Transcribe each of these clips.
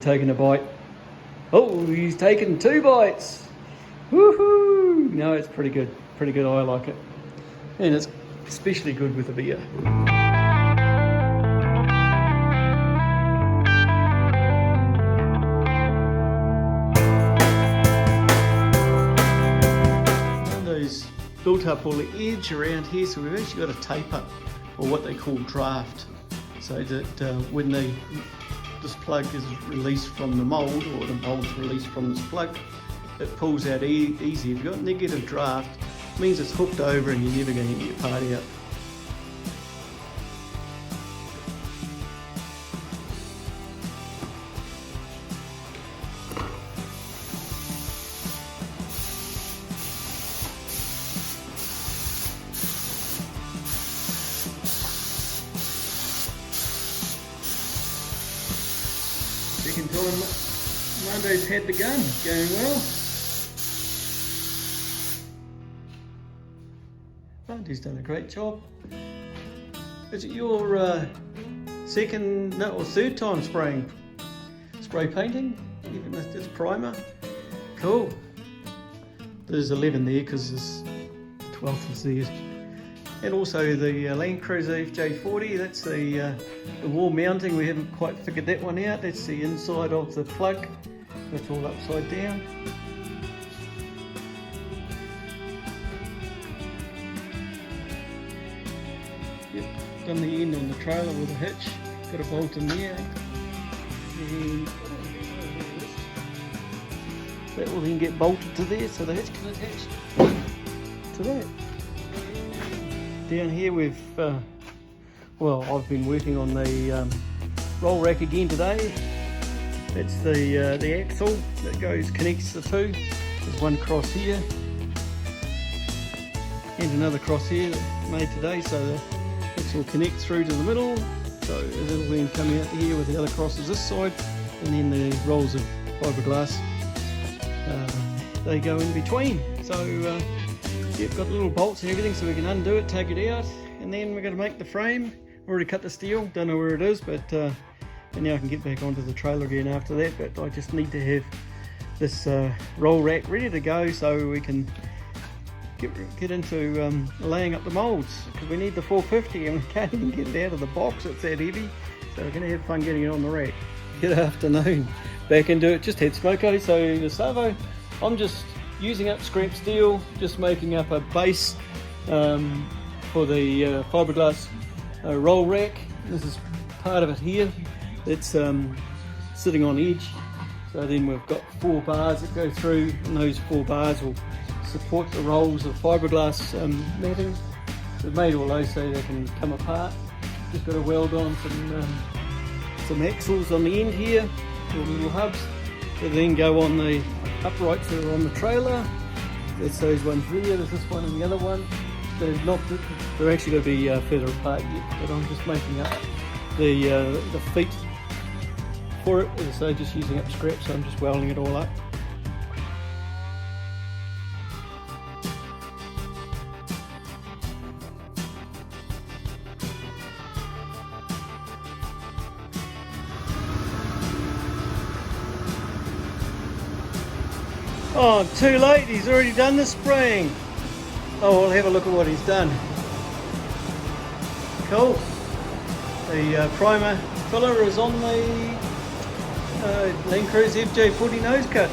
Taking a bite. Oh, he's taken 2 bites. Woohoo! No, it's pretty good. Pretty good. I like it. And it's especially good with a beer. Armando's built up all the edge around here, so we've actually got a taper, or what they call draft, so that when this plug is released from the mould, or the mould's released from this plug, it pulls out easy. If you've got negative draft, it means it's hooked over and you're never going to get your part out. Second time Armando's had the gun, going well. Armando's done a great job. Is it your second, no, or third time spray painting, even with this primer? Cool. There's 11 there because the 12th is there. And also the Landcruiser FJ40, that's the wall mounting. We haven't quite figured that one out. That's the inside of the plug. That's all upside down. Yep, done the end on the trailer with a hitch. Got a bolt in there. And that will then get bolted to there so the hitch can attach to that. Down here we've, well, I've been working on the roll rack again today. That's the axle that connects the two. There's one cross here and another cross here made today, so the axle connects through to the middle. So it'll then come out here with the other crosses this side, and then the rolls of fiberglass, they go in between. So you've got little bolts and everything, so we can undo it, take it out, and then we're going to make the frame. Already cut the steel, don't know where it is, but and now I can get back onto the trailer again after that. But I just need to have this roll rack ready to go so we can get into laying up the moulds, because we need the 450 and we can't even get it out of the box, it's that heavy. So we're going to have fun getting it on the rack. Good afternoon, back into it. Just had smoko, so the Savo, I'm just using up scrap steel, just making up a base for the fiberglass roll rack. This is part of it here. It's sitting on edge. So then we've got 4 bars that go through, and those 4 bars will support the rolls of fiberglass matting. We've made all those so they can come apart. Just got to weld on some axles on the end here, little hubs, that then go on the uprights that are on the trailer. That's those ones there, there's this one and the other one. They're actually going to be further apart yet, but I'm just making up the feet for it. As I say, just using up scrap, so I'm just welding it all up. Oh, too late, he's already done the spraying. Oh, we'll have a look at what he's done. Cool. The primer filler is on the Landcruiser FJ40 nose cut.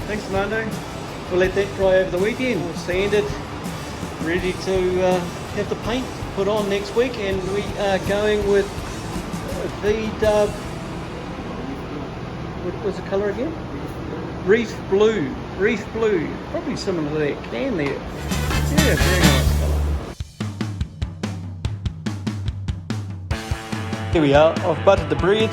Thanks, Armando. We'll let that dry over the weekend. We'll sand it, ready to have the paint put on next week, and we are going with V-Dub. What was the colour again? Reef Blue. Reef Blue. Probably similar to that can there. Yeah, very nice colour. Here we are. I've buttered the bread.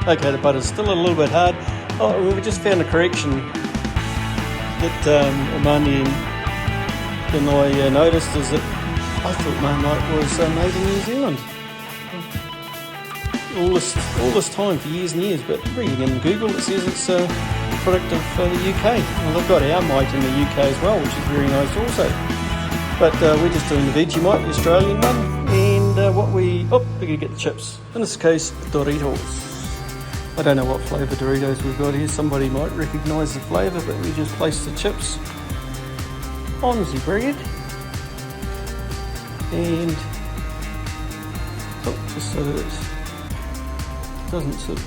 Okay, the butter's still a little bit hard. Oh, we just found a correction that Armando and I noticed, is that I thought Marmite was made in New Zealand. All this time, for years and years, but reading in Google it says it's a product of the UK. Well, they've got our mite in the UK as well, which is very nice also. But we're just doing the Vegemite, the Australian one, and we're going to get the chips. In this case, Doritos. I don't know what flavour Doritos we've got here. Somebody might recognise the flavour, but we just place the chips on the bread and just so that it doesn't sort of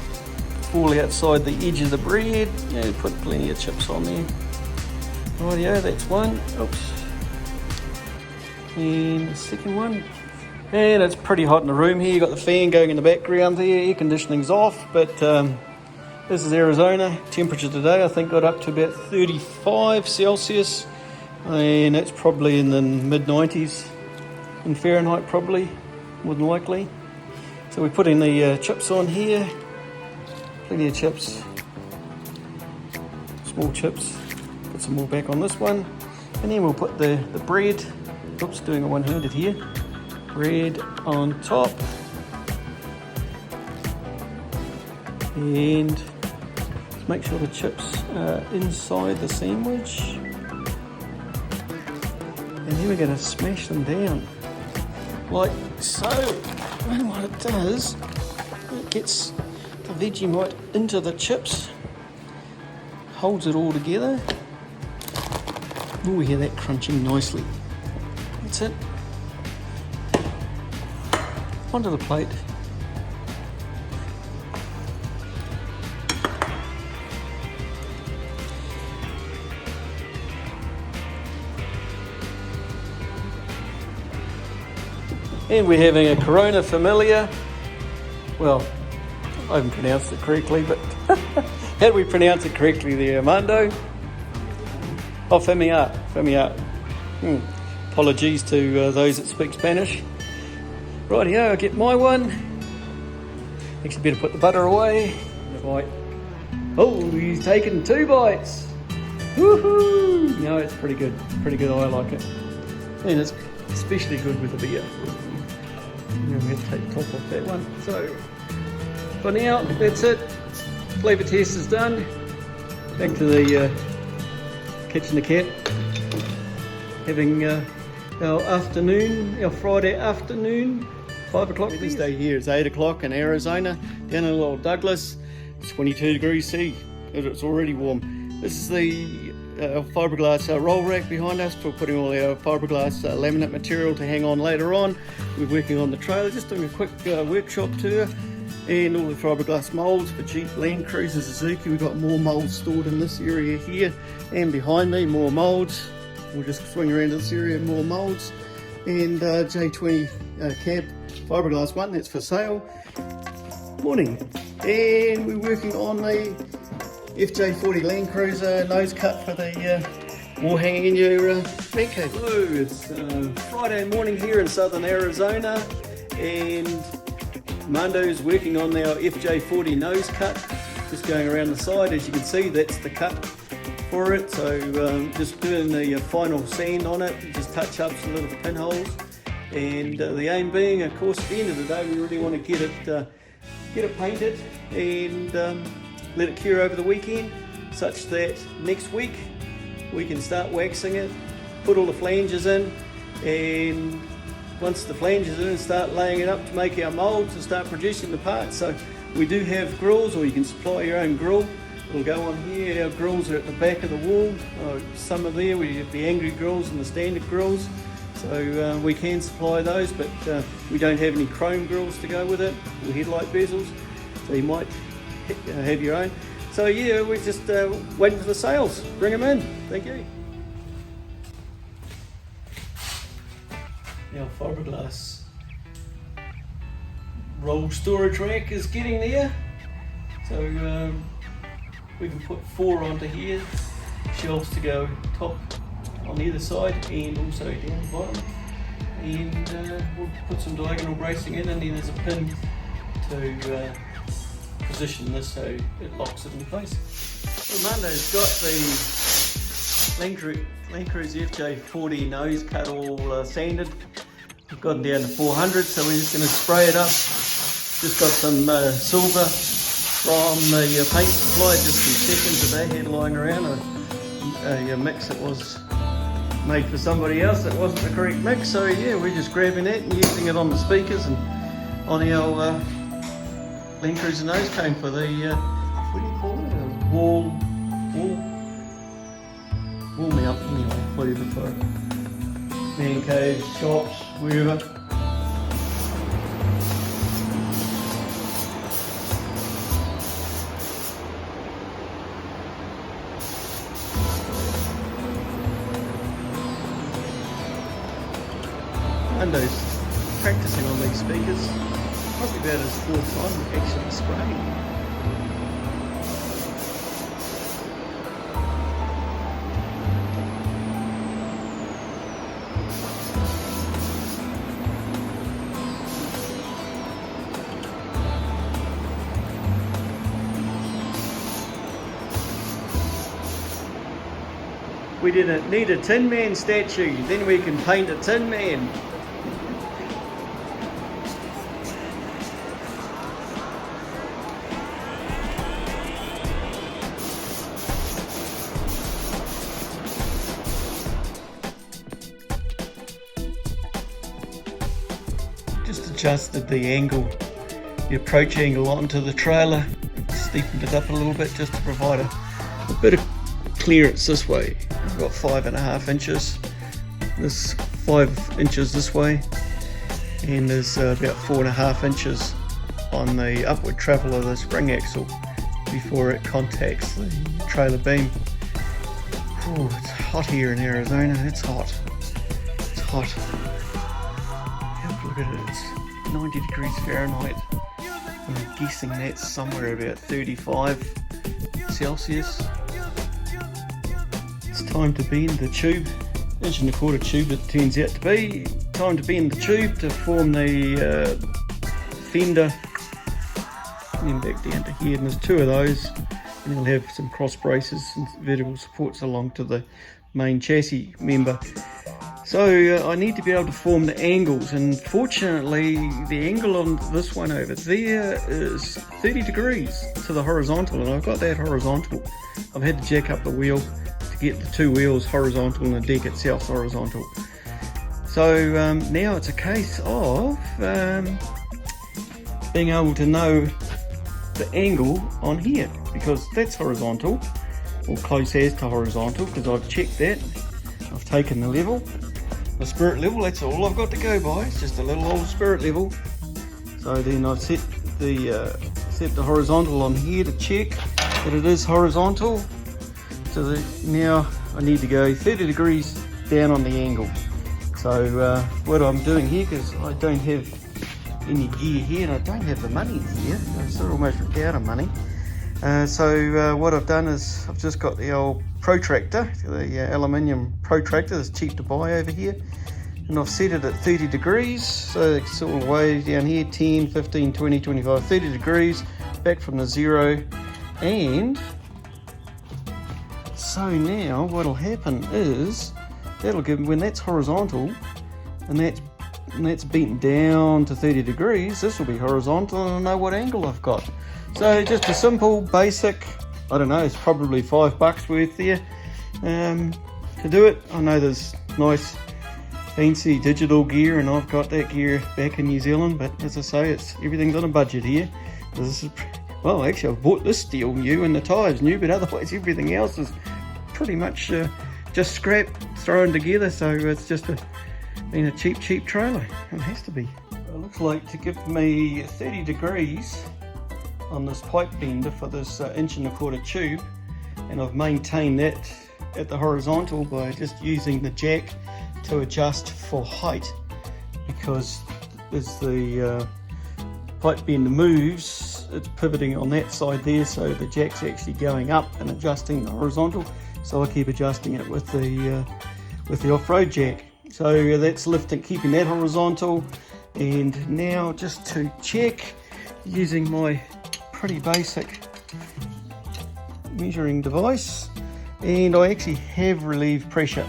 fall outside the edge of the bread. Yeah, put plenty of chips on there. Rightio, that's one. Oops. And the second one. And it's pretty hot in the room here. You've got the fan going in the background there. Air conditioning's off, but this is Arizona. Temperature today I think got up to about 35 Celsius. And that's probably in the mid-90s in Fahrenheit, probably, more than likely. So we're putting the chips on here. Plenty of chips. Small chips. Put some more back on this one. And then we'll put the bread. Oops, doing a one-handed here. Bread on top. And let's make sure the chips are inside the sandwich. And then we're going to smash them down like so. And what it does, it gets the Vegemite into the chips, holds it all together. Oh, we hear that crunching nicely. That's it. Onto the plate. And we're having a Corona Familia. Well, I haven't pronounced it correctly, but how do we pronounce it correctly there, Armando? Oh, Familia. Apologies to those that speak Spanish. Rightio, I'll get my one. Actually, better put the butter away. Bite. Oh, he's taken 2 bites. Woohoo! No, it's pretty good. Pretty good. I like it. And it's especially good with the beer. I'm going to take the top off that one. So, for now, that's it. Flavour test is done. Back to the kitchen to cat. Having our afternoon, our Friday afternoon, 5 o'clock. This day here is 8 o'clock in Arizona, down in little Douglas, 22 degrees C. It's already warm. This is the fiberglass roll rack behind us for putting all our fiberglass laminate material to hang on later on. We're working on the trailer, just doing a quick workshop tour, and all the fiberglass molds for Jeep, Landcruiser, Suzuki. We've got more molds stored in this area here, and behind me more molds. We'll just swing around to this area, more molds, and J20 cab fiberglass one that's for sale. Morning, and we're working on the FJ40 Landcruiser nose cut for the wall hanging in your man cave. Hello, it's Friday morning here in southern Arizona, and Armando's working on our FJ40 nose cut, just going around the side. As you can see, that's the cut for it, so just doing the final sand on it, just touch up some little pinholes, and the aim being, of course, at the end of the day, we really want to get it painted and let it cure over the weekend, such that next week we can start waxing it, put all the flanges in, and once the flanges are in, start laying it up to make our molds and start producing the parts. So we do have grills, or you can supply your own grill. It'll go on here. Our grills are at the back of the wall. Some are there. We have the angry grills and the standard grills, so we can supply those, but we don't have any chrome grills to go with it, or headlight bezels, so you might have your own. So yeah, we're just waiting for the sales. Bring them in. Thank you. Our fiberglass roll storage rack is getting there, so we can put 4 onto here, shelves to go top on either side and also down the bottom, and we'll put some diagonal bracing in, and then there's a pin to position this so it locks it in place. Armando's got the Landcruiser FJ40 nose cut all sanded. We've gotten down to 400, so we're just going to spray it up. Just got some silver from the paint supply, just some seconds that they had lying around, a mix that was made for somebody else that wasn't the correct mix. So yeah, we're just grabbing that and using it on the speakers and on our Landcruiser nose cone for the, what do you call it? A wall mount, anyway, whatever, for man caves, shops, wherever. Armando's practicing on these speakers. Probably about his fourth time actually spraying. We didn't need a Tin Man statue, then we can paint a Tin Man. Just adjusted the angle, the approach angle onto the trailer, steepened it up a little bit just to provide a bit of clearance this way. I've got 5.5 inches, this 5 inches this way, and there's about 4.5 inches on the upward travel of the spring axle before it contacts the trailer beam. Oh, it's hot here in Arizona, it's hot. It's hot. Look at it, it's 90 degrees Fahrenheit. I'm guessing that's somewhere about 35 Celsius. It's time to bend the tube, 1.25 inch tube it turns out to be. Time to bend the tube to form the fender, and then back down to here, and there's 2 of those, and you'll have some cross braces and vertical supports along to the main chassis member. So I need to be able to form the angles, and fortunately the angle on this one over there is 30 degrees to the horizontal, and I've got that horizontal. I've had to jack up the wheel to get the 2 wheels horizontal and the deck itself horizontal. So now it's a case of being able to know the angle on here, because that's horizontal, or close as to horizontal, because I've checked that. I've taken the level, the spirit level, that's all I've got to go by. It's just a little old spirit level. So then I've set the horizontal on here to check that it is horizontal. So now I need to go 30 degrees down on the angle. So what I'm doing here, because I don't have any gear here and I don't have the money here, I'm sort of almost out of money. So what I've done is I've just got the old protractor, the aluminium protractor that's cheap to buy over here, and I've set it at 30 degrees, so it's all the way down here, 10, 15, 20, 25, 30 degrees, back from the 0, and so now what'll happen is, that'll give me, when that's horizontal, and that's bent down to 30 degrees, this will be horizontal and I'll know what angle I've got. So just a simple, basic, I don't know, it's probably $5 worth there to do it. I know there's nice, fancy digital gear, and I've got that gear back in New Zealand, but as I say, everything's on a budget here. This is, well, actually I've bought this steel new and the tyres new, but otherwise everything else is pretty much just scrap thrown together, so it's just been a cheap trailer. It has to be. It looks like to give me 30 degrees on this pipe bender for this 1.25 inch tube, and I've maintained that at the horizontal by just using the jack to adjust for height, because as the pipe bender moves, it's pivoting on that side there, so the jack's actually going up and adjusting the horizontal, so I keep adjusting it with the off-road jack. So that's lifting, keeping that horizontal. And now just to check, using my pretty basic measuring device, and I actually have relieved pressure,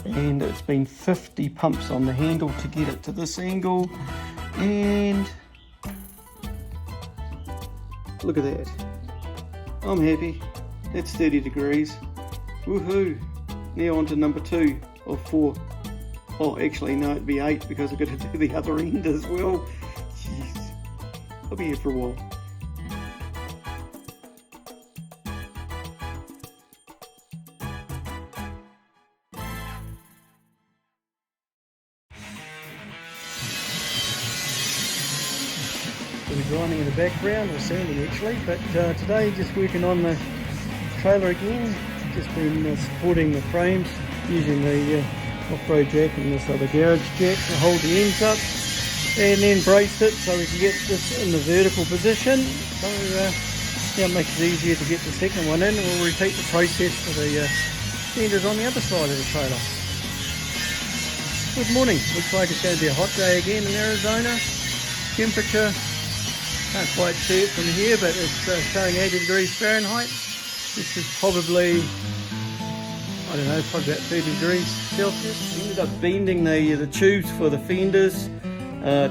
and it's been 50 pumps on the handle to get it to this angle, and look at that, I'm happy. That's 30 degrees. Woohoo! Now on to number 2 of 4. Oh, actually no, it'd be 8 because I've got to do the other end as well. Jeez, I'll be here for a while. grinding in the background, or sanding actually, but today just working on the trailer again. Just been supporting the frames using the off-road jack and this other garage jack to hold the ends up, and then braced it so we can get this in the vertical position. So yeah, it makes it easier to get the second one in. We'll repeat the process for the fenders on the other side of the trailer. Good morning. Looks like it's going to be a hot day again in Arizona. Temperature, can't quite see it from here, but it's showing 80 degrees Fahrenheit. This is probably, I don't know, probably about 30 degrees Celsius. I ended up bending the tubes for the fenders.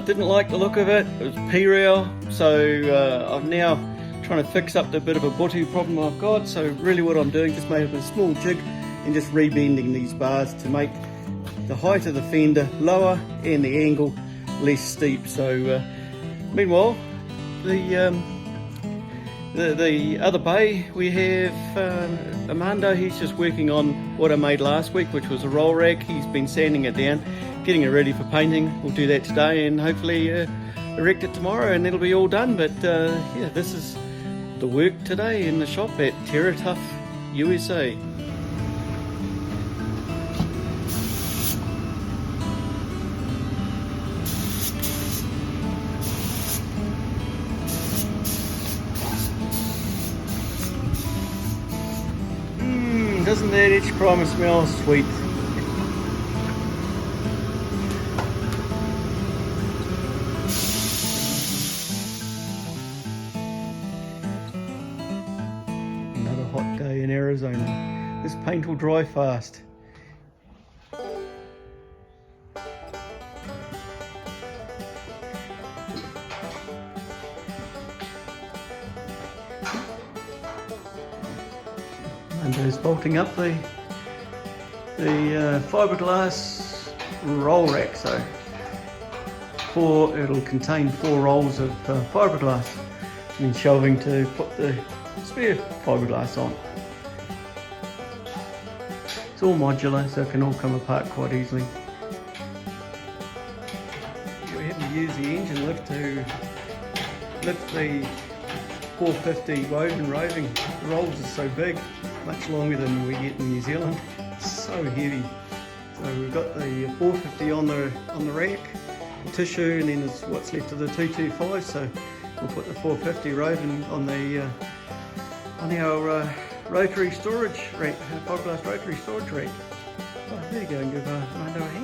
Didn't like the look of it. It was P-rail, so I'm now trying to fix up the bit of a butty problem I've got. So really what I'm doing, just made up a small jig and just rebending these bars to make the height of the fender lower and the angle less steep. So meanwhile, the other bay we have Armando. He's just working on what I made last week, which was a roll rack. He's been sanding it down, getting it ready for painting. We'll do that today and hopefully erect it tomorrow, and it'll be all done. But yeah, this is the work today in the shop at TerraTough, USA. Doesn't that itch primer smell sweet? Another hot day in Arizona. This paint will dry fast. And it's bolting up the fiberglass roll rack, so it'll contain 4 rolls of fiberglass, and then shelving to put the spare fiberglass on. It's all modular, so it can all come apart quite easily. We have to use the engine lift to lift the 450 woven roving. The rolls are so big, much longer than we get in New Zealand. It's so heavy. So we've got the 450 on the rack, the tissue, and then there's what's left of the 225. So we'll put the 450 woven on our rotary storage rack, fiberglass rotary storage rack. Oh, there you go, and give Armando a hand.